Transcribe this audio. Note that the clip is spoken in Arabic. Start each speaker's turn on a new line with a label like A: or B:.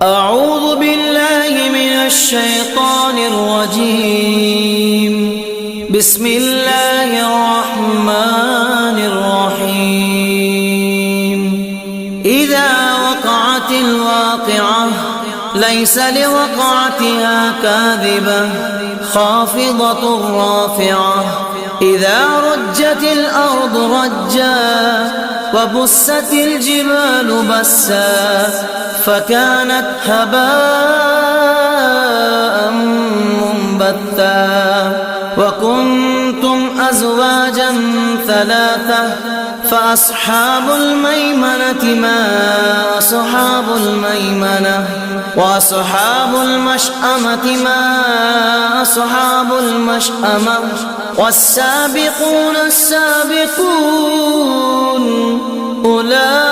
A: أعوذ بالله من الشيطان الرجيم. بسم الله الرحمن الرحيم. إذا وقعت الواقعة ليس لوقعتها كاذبة خافضة رافعة. إذا رجت الأرض رجا وبست الجبال بسا فكانت هباء منبثا. وكنتم أزواجا ثلاثة فأصحاب الميمنة ما أصحاب الميمنة وأصحاب المشأمة ما أصحاب المشأمة. والسابقون السابقون أولئك